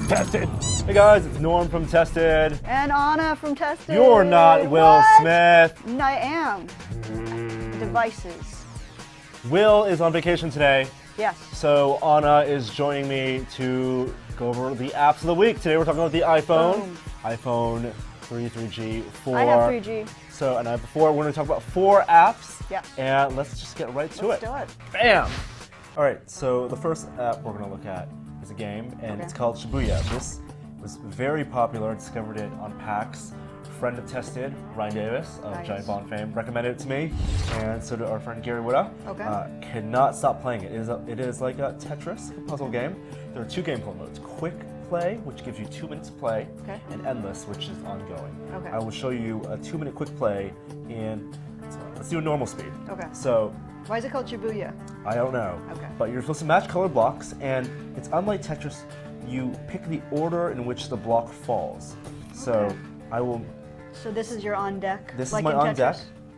Tested. Hey guys, it's Norm from Tested. And Anna from Tested. You're not Will What? Smith. I am. Devices. Will is on vacation today. Yes. So Anna is joining me to go over the apps of the week. Today we're talking about the iPhone. Boom. iPhone 3, 3G, 4. I have 3G. So, and I have the 4. We're going to talk about 4 apps. Yeah. And let's just get right to Let's it. do it. Bam! All right, so the first app we're going to look at is a game, and it's called Shibuya. This was very popular. I discovered it on PAX. Friend of Tested, Ryan Davis of Nice. Giant Bomb fame, recommended it to me, and so did our friend Gary Witta. Okay. Cannot stop playing it. It is like a Tetris, a puzzle game. There are 2 gameplay modes: Quick Play, which gives you 2 minutes to play, Okay. and Endless, which is ongoing. Okay. I will show you a 2-minute quick play in, let's do a normal speed. Okay. So, Why is it called Shibuya? I don't know. Okay. But you're supposed to match colored blocks, and it's unlike Tetris. You pick the order in which the block falls. So Okay. I will. So this is your on deck. This like is my in on Tetris? deck,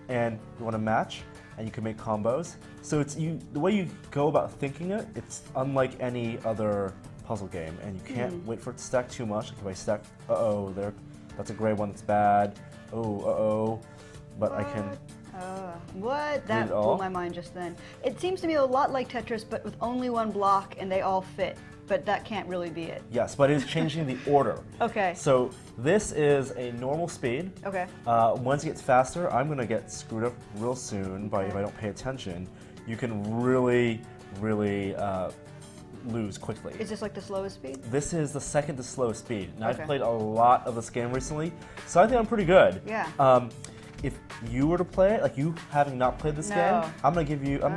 and you want to match, and you can make combos. So it's the way you go about thinking it. It's unlike any other puzzle game, and you can't wait for it to stack too much. Like if I stack, there, that's a gray one that's bad. But I can. What? That it blew all? my mind just then. It seems to me a lot like Tetris, but with only one block and they all fit. But that can't really be it. Yes, but it's changing the order. Okay. So this is a normal speed. Okay. Once it gets faster, I'm gonna get screwed up real soon by if I don't pay attention. You can really lose quickly. Is this like the slowest speed? This is the second to slowest speed. And Okay. I've played a lot of this game recently, so I think I'm pretty good. Yeah. If you were to play it, like you having not played this game, I'm gonna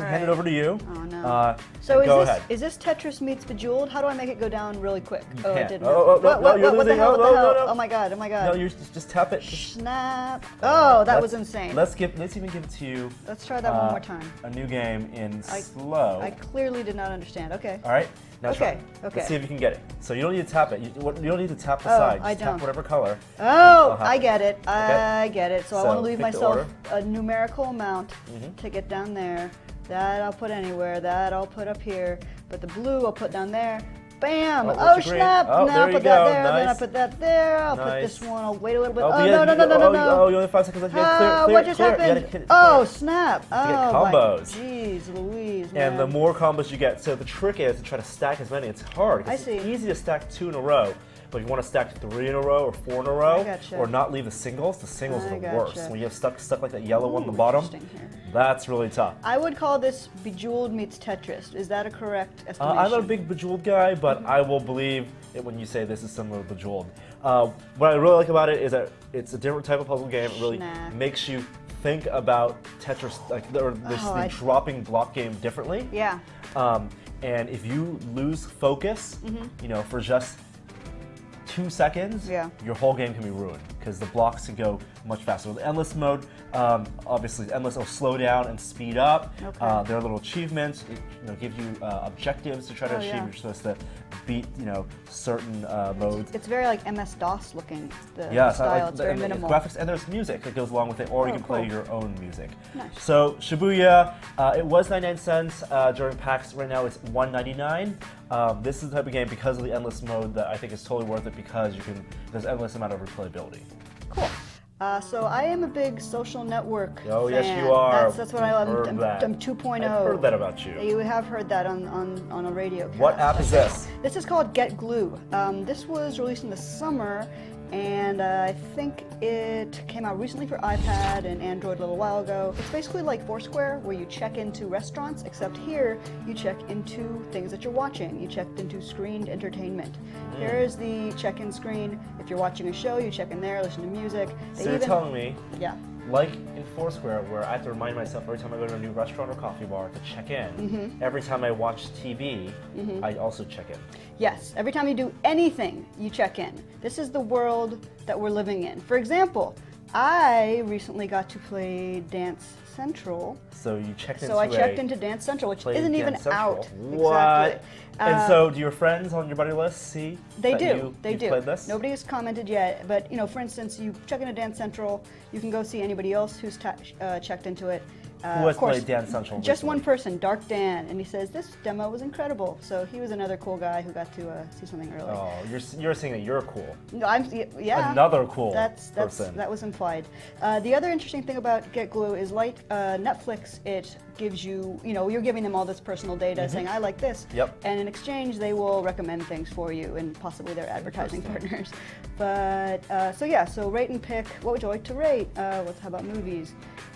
hand it over to you. Oh no. So go ahead. Is this Tetris meets Bejeweled? How do I make it go down really quick? You I can't. didn't. No, you're what the losing. hell? No, What the hell? no. Oh my god! Oh my god! No, you just tap it. Snap! Oh, that was insane. Let's even give it to you. Let's try that one more time. A new game in slow. I clearly did not understand. Okay. All right. Now try. Okay. Let's see if you can get it. So you don't need to tap it. You don't need to tap the Oh, side. I Just tap don't. whatever color. Oh, I get it. I get it. So I So want to leave pick the myself order. a numerical amount to get down there. That I'll put anywhere. That I'll put up here. But the blue I'll put down there. Bam! Oh, Oh, what's your green? snap! Oh, now there I'll you put that go. there. Then I'll Nice. put that there. I'll put this Nice. one. I'll wait a little bit. Oh, Oh, yeah, no. you only have 5 seconds left. What just happened? Oh, snap! Oh, combos. Jeez, Louise, And man. the more combos you get, so the trick is to try to stack as many. It's hard. I It's see. easy to stack 2 in a row, but if you want to stack 3 in a row or 4 in a row, I gotcha. or not leave the singles are I the worst. gotcha. When you have stuck like that yellow one on the Ooh, bottom, interesting here. that's really tough. I would call this Bejeweled meets Tetris. Is that a correct estimation? I'm not a big Bejeweled guy, but I will believe it when you say this is similar to Bejeweled. What I really like about it is that it's a different type of puzzle game. It really Snap. makes you think about Tetris, or the dropping block game differently. Yeah. And if you lose focus, for just 2 seconds, your whole game can be ruined because the blocks can go much faster. With Endless mode, obviously Endless will slow down and speed up. Okay. There are little achievements. It gives you objectives to try to achieve. Yeah. You're supposed to beat certain modes. It's very like MS-DOS looking, the Yes, style. I like It's very the minimal. graphics, and there's music that goes along with it, or you can play cool. your own music. Nice. So Shibuya, it was 99 cents during PAX. Right now it's $1.99. This is the type of game, because of the endless mode, that I think is totally worth it because there's endless amount of replayability. Cool. So I am a big social network Oh, fan. yes, you are. That's what I love. Heard that. I'm 2.0. I've heard that about you. You have heard that on a radio cast. What app is this? This is called GetGlue. This was released in the summer, and I think it came out recently for iPad and Android a little while ago. It's basically like Foursquare, where you check into restaurants, except here you check into things that you're watching. You checked into screened entertainment. Here is the check-in screen. If you're watching a show, you check in there, listen to music. So you're telling me, Yeah. like in Foursquare, where I have to remind myself every time I go to a new restaurant or coffee bar to check in, every time I watch TV, I also check in. Yes, every time you do anything, you check in. This is the world that we're living in. For example, I recently got to play Dance Central. So you checked into So I checked into Dance Central, which isn't even Dance Central. out. What? Exactly. And so do your friends on your buddy list see They that do. They you've do. played this? Nobody has commented yet, but for instance, you check into Dance Central, you can go see anybody else who's checked into it. Who has of course, played Dan Central just recently? one person, Dark Dan, and he says this demo was incredible. So he was another cool guy who got to see something early. Oh, you're saying that you're cool. No, yeah. Another cool person. That was implied. The other interesting thing about GetGlue is like Netflix, it gives you, you're giving them all this personal data saying, I like this. Yep. And in exchange, they will recommend things for you and possibly their advertising partners. But, so rate and pick. What would you like to rate? How about movies?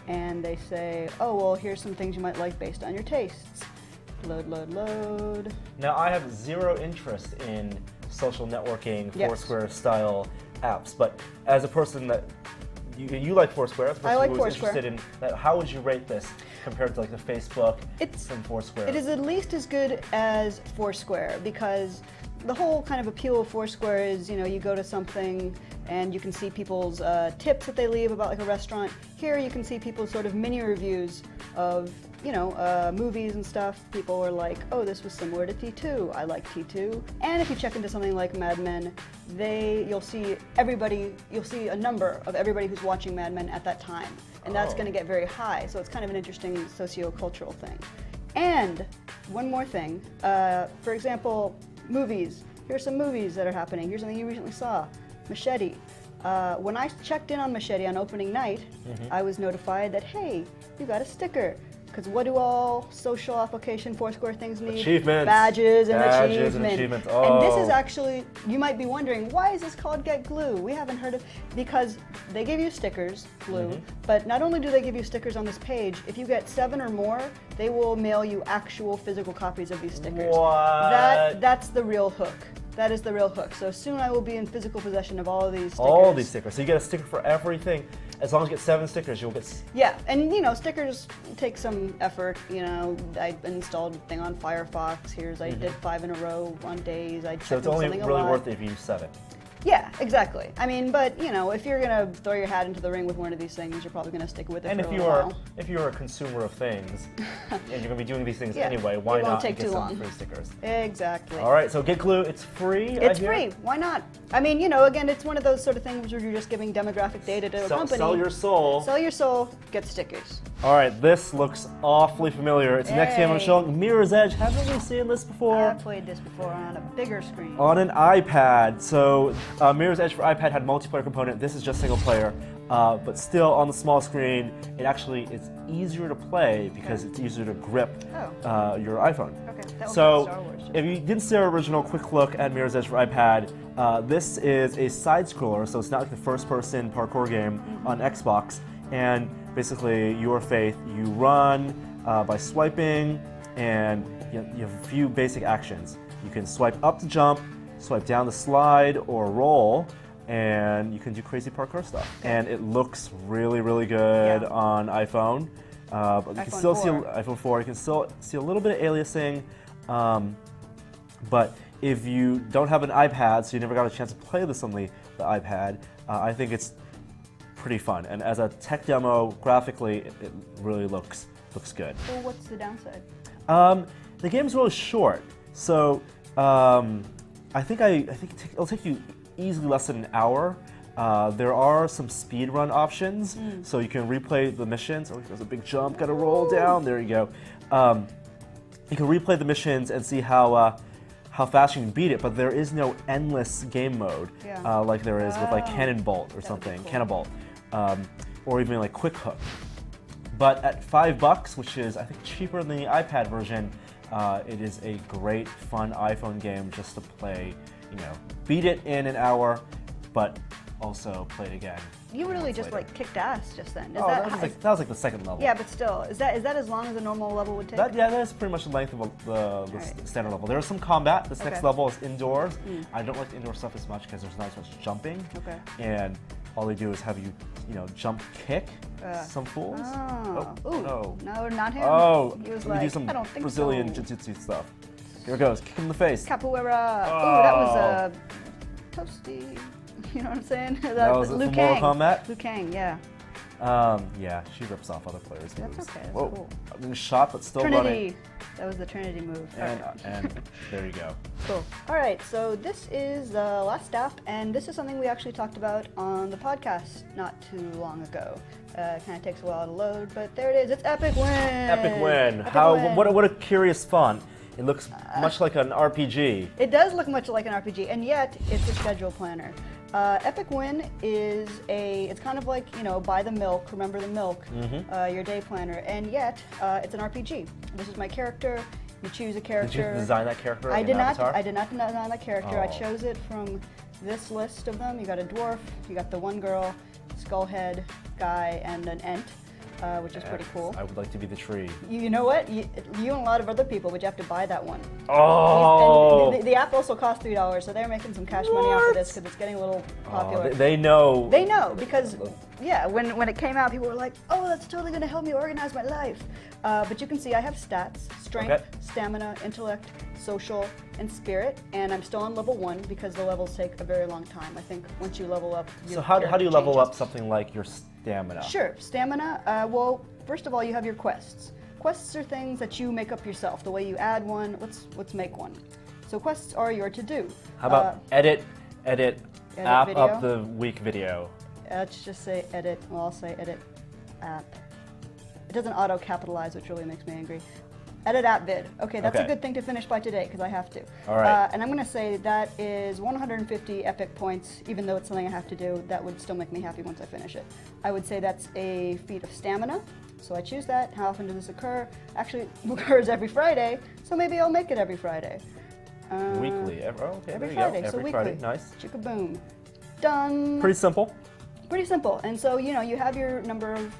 And they say, oh, well, here's some things you might like based on your tastes. Load, load, load. Now, I have zero interest in social networking, Yes. Foursquare-style apps, but as a person that you like Foursquare, as a person I like who is Foursquare. interested in that, how would you rate this compared to like the Facebook and Foursquare? It is at least as good as Foursquare because the whole kind of appeal of Foursquare is, you go to something and you can see people's tips that they leave about like a restaurant. Here you can see people's sort of mini reviews of, movies and stuff. People are like, oh, this was similar to T2. I like T2. And if you check into something like Mad Men, you'll see a number of everybody who's watching Mad Men at that time. And that's going to get very high. So it's kind of an interesting socio-cultural thing. And one more thing, for example, movies. Here's some movies that are happening. Here's something you recently saw, Machete. When I checked in on Machete on opening night, I was notified that, hey, you got a sticker. Because what do all social application Foursquare things need? Achievements. Badges and achievements. Oh. And this is actually, you might be wondering, why is this called GetGlue? We haven't heard of, because they give you stickers, glue, but not only do they give you stickers on this page, if you get 7 or more, they will mail you actual physical copies of these stickers. What? That's the real hook. That is the real hook. So soon I will be in physical possession of all of these stickers. All these stickers. So you get a sticker for everything. As long as you get 7 stickers, you'll get... Yeah, and stickers take some effort. I installed a thing on Firefox. I did 5 in a row on days. I checked So it's only something really a lot. worth it if you use 7. Yeah, exactly. I mean, but if you're gonna throw your hat into the ring with one of these things, you're probably gonna stick with it And for if a you little are while. if you're a consumer of things and you're gonna be doing these things Yeah, anyway, it why won't not take get too some long. free stickers? Exactly. All right, so GetGlue, it's free. It's free. Why not? I mean, again, it's one of those sort of things where you're just giving demographic data to a company. Sell your soul. Sell your soul. Get stickers. All right, this looks awfully familiar. It's the next game I'm Yay. showing. Mirror's Edge. Haven't we seen this before? I played this before on a bigger screen. On an iPad. So Mirror's Edge for iPad had multiplayer component. This is just single player, but still on the small screen. It's easier to play because it's easier to grip your iPhone. Okay, that was So Star Wars. if you didn't see our original quick look at Mirror's Edge for iPad, this is a side scroller, so it's not like the first person parkour game on Xbox. And basically, your faith, you run by swiping, and you have a few basic actions. You can swipe up to jump, swipe down to slide or roll, and you can do crazy parkour stuff. And it looks really, really good on iPhone. But you can iPhone still 4. see iPhone 4. You can still see a little bit of aliasing. But if you don't have an iPad, so you never got a chance to play this on the iPad, I think it's pretty fun. And as a tech demo, graphically, it really looks good. So what's the downside? The game's really short, so I think it'll take you easily less than an hour. There are some speedrun options, so you can replay the missions. Oh, there's a big jump, gotta roll down. There you go. You can replay the missions and see how fast you can beat it, but there is no endless game mode like there is with like Cannonbolt or something, cool. Cannonbolt, or even like Quick Hook. But at $5, which is I think cheaper than the iPad version, it is a great, fun iPhone game just to play. Beat it in an hour, but also play it again. You really just later. like kicked ass just then. Is Oh, that, that was like the second level. yeah, but still, is that as long as a normal level would take? That's pretty much the length of the right. standard level. There is some combat. This next Okay. level is indoors. I don't like the indoor stuff as much because there's not as much jumping. Okay. And all they do is have you, jump kick some fools. Oh. Oh, Ooh. no. No, not him. Oh, He was let me do like, some I don't think Brazilian so. jiu-jitsu stuff. Here it goes. Kick him in the face. Capoeira. Oh. Ooh, that was toasty. You know what I'm saying? That was Liu from Kang. Mortal Kombat? Liu Kang, yeah. Yeah, she rips off other players' That's moves. okay, that's Whoa. cool. I'm being shot, but still Trinity. running. That was the Trinity move. And there you go. Cool. All right, so this is the last app, and this is something we actually talked about on the podcast not too long ago. It kind of takes a while to load, but there it is. It's EpicWin. EpicWin. What a curious font. It looks much like an RPG. It does look much like an RPG, and yet it's a schedule planner. EpicWin is it's kind of like, buy the milk, remember the milk, your day planner, and yet it's an RPG. This is my character. You choose a character. Did you design that character? I did not design that character. Oh. I chose it from this list of them. You got a dwarf, you got the one girl, skullhead guy, and an ent. Which is pretty cool. I would like to be the tree. You know what? You and a lot of other people, but you have to buy that one. Oh! And the app also costs $3, so they're making some cash money off of this because it's getting a little popular. They know. They know because, when it came out, people were like, "Oh, that's totally going to help me organize my life." But you can see I have stats: strength, stamina, intellect, social, and spirit. And I'm still on level 1 because the levels take a very long time. I think once you level up, So how do you level up something like your stamina? Sure, stamina. Well, first of all, you have your quests. Quests are things that you make up yourself. The way you add one, let's make one. So quests are your to-do. How about edit app video? up the week video? Let's just say edit. Well, I'll say edit app. It doesn't auto-capitalize, which really makes me angry. Edit app vid. Okay, that's a good thing to finish by today because I have to. All right. And I'm going to say that is 150 epic points, even though it's something I have to do. That would still make me happy once I finish it. I would say that's a feat of stamina. So I choose that. How often does this occur? Actually, it occurs every Friday, so maybe I'll make it every Friday. Weekly. Every there Friday, you go. so Every weekly. Friday. Nice. Chicka-boom. Done. Pretty simple. Pretty simple. And so, you have your number of,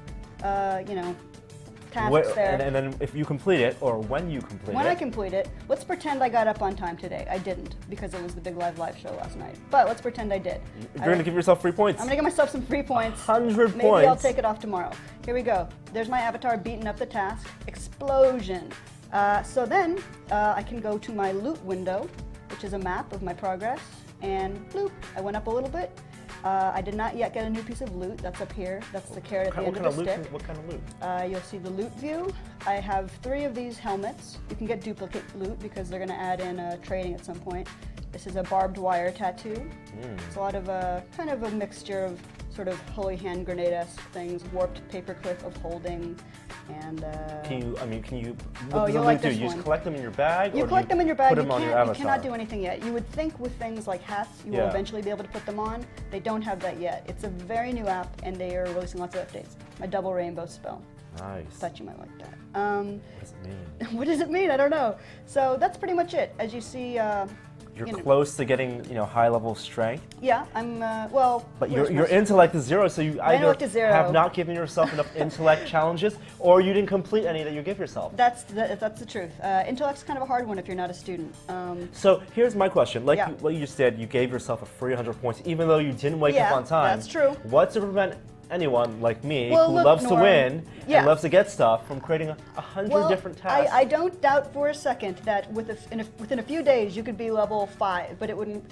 tasks there. And then if you complete it, or when you complete it. When I complete it, let's pretend I got up on time today. I didn't, because it was the big live show last night. But let's pretend I did. You're going to give yourself free points. I'm going to give myself some free points. 100 Maybe points. I'll take it off tomorrow. Here we go. There's my avatar beating up the task. Explosion. So then I can go to my loot window, which is a map of my progress, and bloop, I went up a little bit. I did not yet get a new piece of loot. That's up here. That's the carrot at the end of the stick. What kind of loot? You'll see the loot view. I have 3 of these helmets. You can get duplicate loot because they're going to add in trading at some point. This is a barbed wire tattoo. It's a lot of kind of a mixture of sort of holy hand grenade-esque things, warped paperclip of holding, and Can you? Oh, you'll like this You just one. collect them in your bag? You or collect do them in your bag. Put them on your avatar? You cannot do anything yet. You would think with things like hats, you will eventually be able to put them on. They don't have that yet. It's a very new app, and they are releasing lots of updates. My double rainbow spell. Nice. Thought you might like that. What does it mean? What does it mean? I don't know. So that's pretty much it. As you see, You're close to getting, high level strength. Yeah, I'm. But your intellect is 0, so you either intellect is 0. have not given yourself enough intellect challenges, or you didn't complete any that you give yourself. That's the truth. Intellect's kind of a hard one if you're not a student. So here's my question: what you just did, you gave yourself a free 100 points, even though you didn't wake up on time. That's true. What's to prevent anyone like me Well, who look, loves to Norm, win and loves to get stuff from creating 100 different tasks? I don't doubt for a second that within a few days you could be level 5, but it would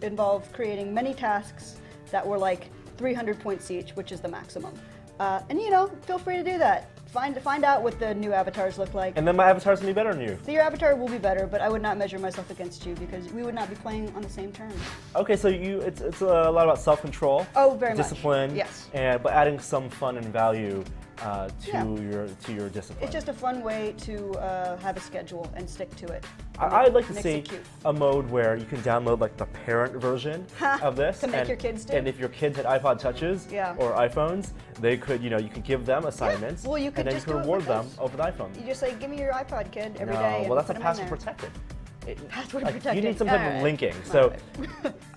involve creating many tasks that were like 300 points each, which is the maximum. And feel free to do that. Find out what the new avatars look like. And then my avatar's gonna be better than you. So your avatar will be better, but I would not measure myself against you because we would not be playing on the same terms. Okay, so it's a lot about self-control. Oh, very much. Discipline. Yes. But adding some fun and value to your discipline. It's just a fun way to have a schedule and stick to it. I'd like to see a mode where you can download like the parent version of this. To make your kids do. And if your kids had iPod touches or iPhones, they could, you could give them assignments. Well, you could and then just you could do it reward with them us. over the iPhone. You just say, give me your iPod, kid, every No, day. well, that's a put 'em in password there. protected. Password You protected. need some type of linking. So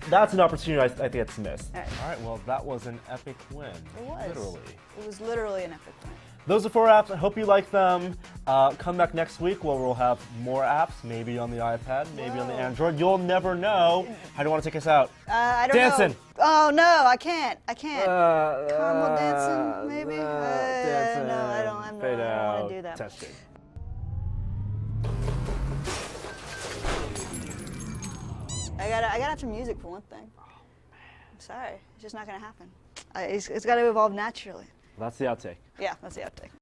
that's an opportunity I think that's missed. All right. All right, well, that was an epic win. It was. Literally. It was literally an epic win. Those are 4 apps. I hope you like them. Come back next week where we'll have more apps, maybe on the iPad, maybe on the Android. You'll never know. How do you want to take us out? I don't Dancing. know. Oh, no, I can't. Caramel dancing, maybe? Dancing. No, I don't want to do that. Testing. I gotta have some music for one thing. I'm sorry. It's just not going to happen. It's got to evolve naturally. That's the outtake. Yeah, that's the outtake.